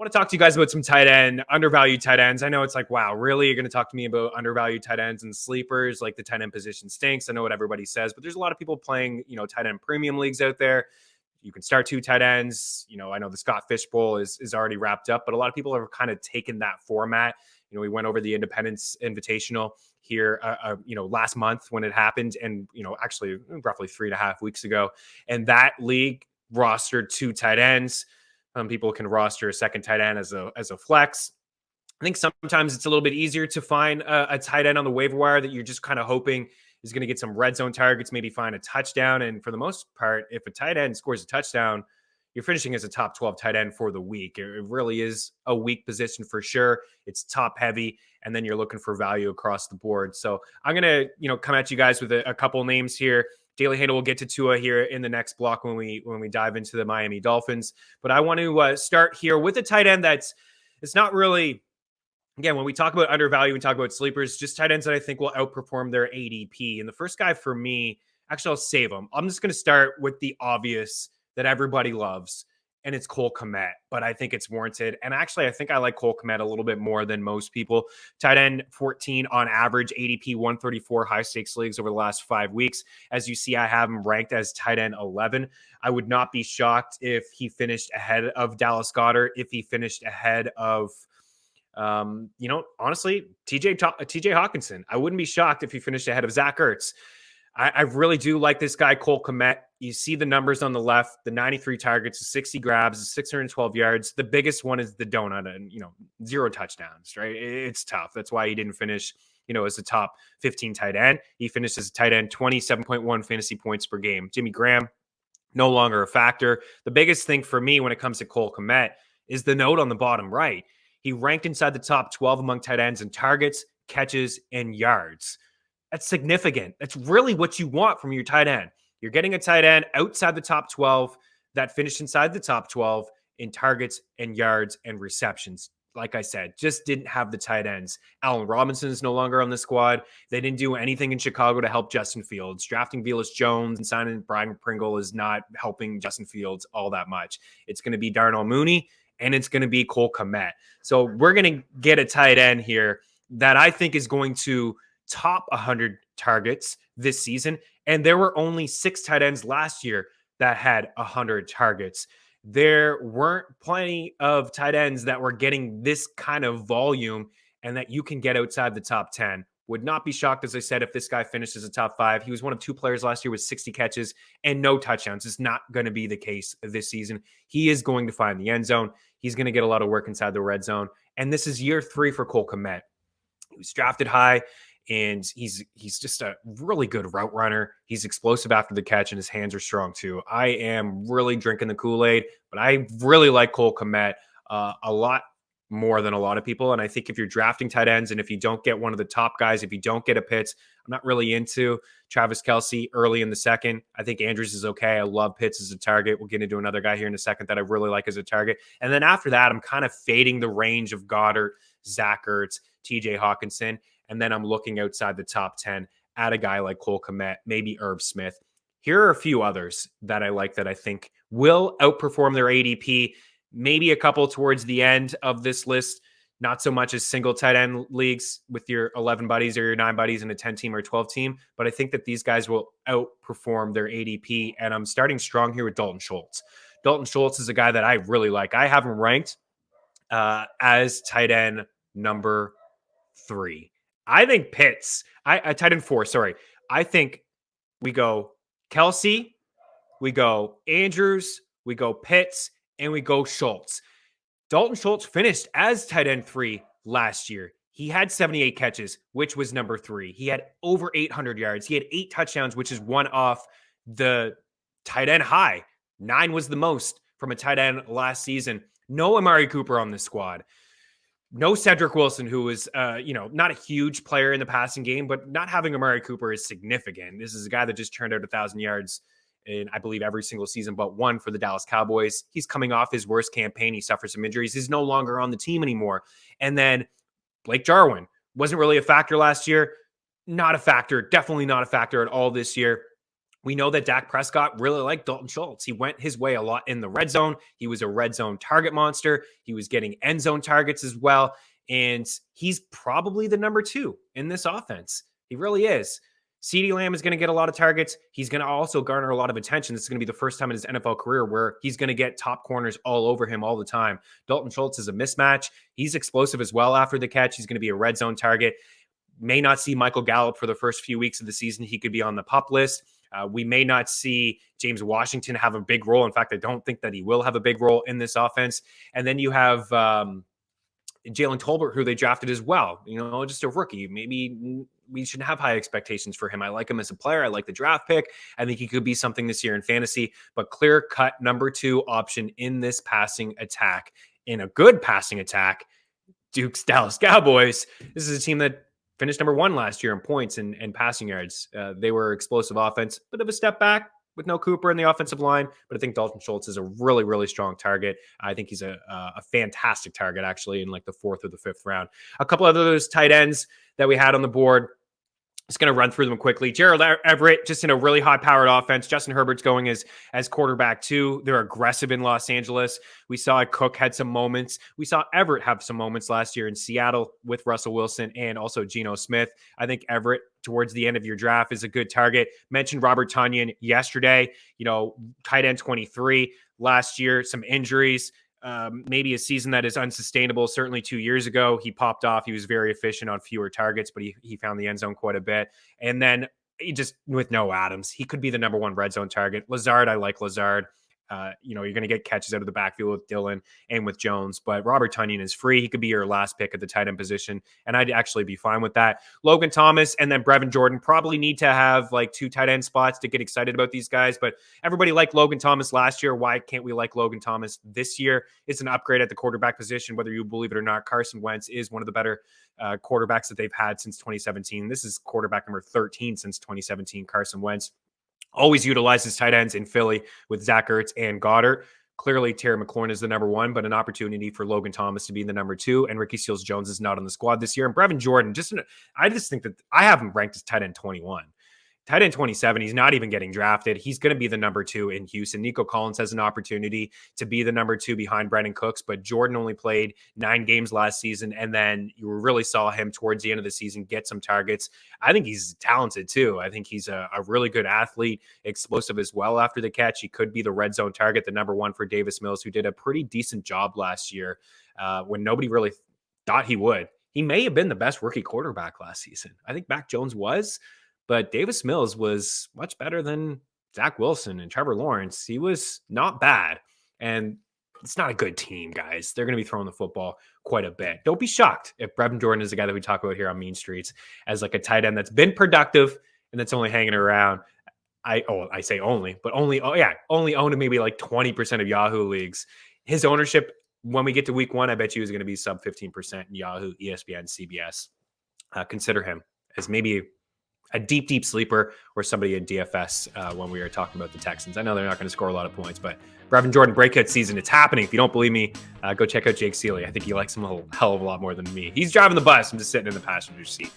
want to talk to you guys about some undervalued tight ends. I know it's like, wow, really? You're going to talk to me about undervalued tight ends and sleepers? Like the tight end position stinks. I know what everybody says, but there's a lot of people playing, tight end premium leagues out there. You can start 2 tight ends. I know the Scott Fish Bowl is already wrapped up, but a lot of people have kind of taken that format. We went over the Independence Invitational here, last month when it happened, and actually roughly 3.5 weeks ago, and that league rostered 2 tight ends. People can roster a second tight end as a flex. I think sometimes it's a little bit easier to find a tight end on the waiver wire that you're just kind of hoping is going to get some red zone targets, maybe find a touchdown. And for the most part, if a tight end scores a touchdown, you're finishing as a top 12 tight end for the week. It really is a weak position for sure. It's top heavy, and then you're looking for value across the board. So I'm going to, come at you guys with a couple names here. Daily Handle will get to Tua here in the next block when we dive into the Miami Dolphins. But I want to start here with a tight end it's not really, again, when we talk about undervalue, we talk about sleepers, just tight ends that I think will outperform their ADP. And the first guy for me, actually, I'll save him. I'm just going to start with the obvious that everybody loves, and it's Cole Komet, but I think it's warranted. And actually, I think I like Cole Komet a little bit more than most people. Tight end 14 on average, ADP 134 high stakes leagues over the last 5 weeks. As you see, I have him ranked as tight end 11. I would not be shocked if he finished ahead of Dallas Goedert, if he finished ahead of, honestly, TJ Hawkinson. I wouldn't be shocked if he finished ahead of Zach Ertz. I really do like this guy, Cole Komet. You see the numbers on the left, the 93 targets, the 60 grabs, the 612 yards. The biggest one is the donut and, 0 touchdowns, right? It's tough. That's why he didn't finish, as a top 15 tight end. He finished as a tight end, 27.1 fantasy points per game. Jimmy Graham, no longer a factor. The biggest thing for me when it comes to Cole Komet is the note on the bottom right. He ranked inside the top 12 among tight ends in targets, catches, and yards. That's significant. That's really what you want from your tight end. You're getting a tight end outside the top 12 that finished inside the top 12 in targets and yards and receptions. Like I said, just didn't have the tight ends. Allen Robinson is no longer on the squad. They didn't do anything in Chicago to help Justin Fields. Drafting Velus Jones and signing Brian Pringle is not helping Justin Fields all that much. It's going to be Darnell Mooney, and it's going to be Cole Komet. So we're going to get a tight end here that I think is going to top 100 targets this season. And there were only 6 tight ends last year that had 100 targets. There weren't plenty of tight ends that were getting this kind of volume and that you can get outside the top 10. Would not be shocked, as I said, if this guy finishes a top 5. He was one of 2 players last year with 60 catches and no touchdowns. It's not going to be the case this season. He is going to find the end zone. He's going to get a lot of work inside the red zone. And this is year 3 for Cole Komet. He was drafted high. And he's just a really good route runner. He's explosive after the catch, and his hands are strong too. I am really drinking the Kool-Aid, but I really like Cole Komet a lot more than a lot of people. And I think if you're drafting tight ends, and if you don't get one of the top guys, if you don't get a Pitts, I'm not really into Travis Kelce early in the second. I think Andrews is okay. I love Pitts as a target. We'll get into another guy here in a second that I really like as a target. And then after that, I'm kind of fading the range of Goddard, Zach Ertz, TJ Hawkinson. And then I'm looking outside the top 10 at a guy like Cole Komet, maybe Irv Smith. Here are a few others that I like that I think will outperform their ADP. Maybe a couple towards the end of this list, not so much as single tight end leagues with your 11 buddies or your 9 buddies in a 10 team or 12 team. But I think that these guys will outperform their ADP. And I'm starting strong here with Dalton Schultz. Dalton Schultz is a guy that I really like. I have him ranked as tight end number 3. I think Pitts, tight end 4, sorry. I think we go Kelce, we go Andrews, we go Pitts, and we go Schultz. Dalton Schultz finished as tight end 3 last year. He had 78 catches, which was number 3. He had over 800 yards. He had 8 touchdowns, which is one off the tight end high. 9 was the most from a tight end last season. No Amari Cooper on the squad. No Cedric Wilson, who was, not a huge player in the passing game, but not having Amari Cooper is significant. This is a guy that just turned out 1,000 yards in, I believe, every single season but one for the Dallas Cowboys. He's coming off his worst campaign. He suffered some injuries. He's no longer on the team anymore. And then Blake Jarwin wasn't really a factor last year. Not a factor. Definitely not a factor at all this year. We know that Dak Prescott really liked Dalton Schultz. He went his way a lot in the red zone. He was a red zone target monster. He was getting end zone targets as well. And he's probably the number 2 in this offense. He really is. CeeDee Lamb is going to get a lot of targets. He's going to also garner a lot of attention. This is going to be the first time in his NFL career where he's going to get top corners all over him all the time. Dalton Schultz is a mismatch. He's explosive as well after the catch. He's going to be a red zone target. May not see Michael Gallup for the first few weeks of the season. He could be on the PUP list. We may not see James Washington have a big role. In fact, I don't think that he will have a big role in this offense. And then you have Jalen Tolbert, who they drafted as well. Just a rookie. Maybe we shouldn't have high expectations for him. I like him as a player. I like the draft pick. I think he could be something this year in fantasy, but clear-cut number 2 option in this passing attack. In a good passing attack, Duke's Dallas Cowboys. This is a team that finished number 1 last year in points and passing yards. They were explosive offense, bit of a step back with no Cooper in the offensive line, but I think Dalton Schultz is a really, really strong target. I think he's a fantastic target, actually, in like the 4th or the 5th round. A couple of those tight ends that we had on the board, just going to run through them quickly. Gerald Everett, just in a really high-powered offense. Justin Herbert's going as quarterback, too. They're aggressive in Los Angeles. We saw Cook had some moments. We saw Everett have some moments last year in Seattle with Russell Wilson and also Geno Smith. I think Everett, towards the end of your draft, is a good target. Mentioned Robert Tanyan yesterday. Tight end 23 last year, some injuries. Maybe a season that is unsustainable. Certainly 2 years ago, he popped off. He was very efficient on fewer targets, but he found the end zone quite a bit. And then just with no Adams, he could be the number 1 red zone target. Lazard, I like Lazard. You're going to get catches out of the backfield with Dillon and with Jones, but Robert Tanyan is free. He could be your last pick at the tight end position, and I'd actually be fine with that. Logan Thomas and then Brevin Jordan probably need to have like 2 tight end spots to get excited about these guys, but everybody liked Logan Thomas last year. Why can't we like Logan Thomas this year? It's an upgrade at the quarterback position, whether you believe it or not. Carson Wentz is one of the better quarterbacks that they've had since 2017. This is quarterback number 13 since 2017, Carson Wentz. Always utilizes tight ends in Philly with Zach Ertz and Goddard. Clearly, Terry McLaurin is the number 1, but an opportunity for Logan Thomas to be the number 2. And Ricky Seals-Jones is not on the squad this year. And Brevin Jordan, I just think that I have him ranked as tight end 21. Tight end 27, he's not even getting drafted. He's going to be the number 2 in Houston. Nico Collins has an opportunity to be the number 2 behind Brandon Cooks, but Jordan only played 9 games last season, and then you really saw him towards the end of the season get some targets. I think he's talented too. I think he's a really good athlete, explosive as well after the catch. He could be the red zone target, the number 1 for Davis Mills, who did a pretty decent job last year when nobody really thought he would. He may have been the best rookie quarterback last season. I think Mac Jones was. But Davis Mills was much better than Zach Wilson and Trevor Lawrence. He was not bad. And it's not a good team, guys. They're going to be throwing the football quite a bit. Don't be shocked if Brevin Jordan is the guy that we talk about here on Mean Streets as like a tight end that's been productive and that's only hanging around. I say only, but only owned maybe like 20% of Yahoo leagues. His ownership, when we get to week 1, I bet you is going to be sub 15% in Yahoo, ESPN, CBS. Consider him as maybe a deep sleeper or somebody in DFS when we are talking about the Texans. I know they're not going to score a lot of points, but Brevin Jordan breakout season, it's happening. If you don't believe me, go check out Jake Seeley. I think he likes him a hell of a lot more than me. He's driving the bus. I'm just sitting in the passenger seat.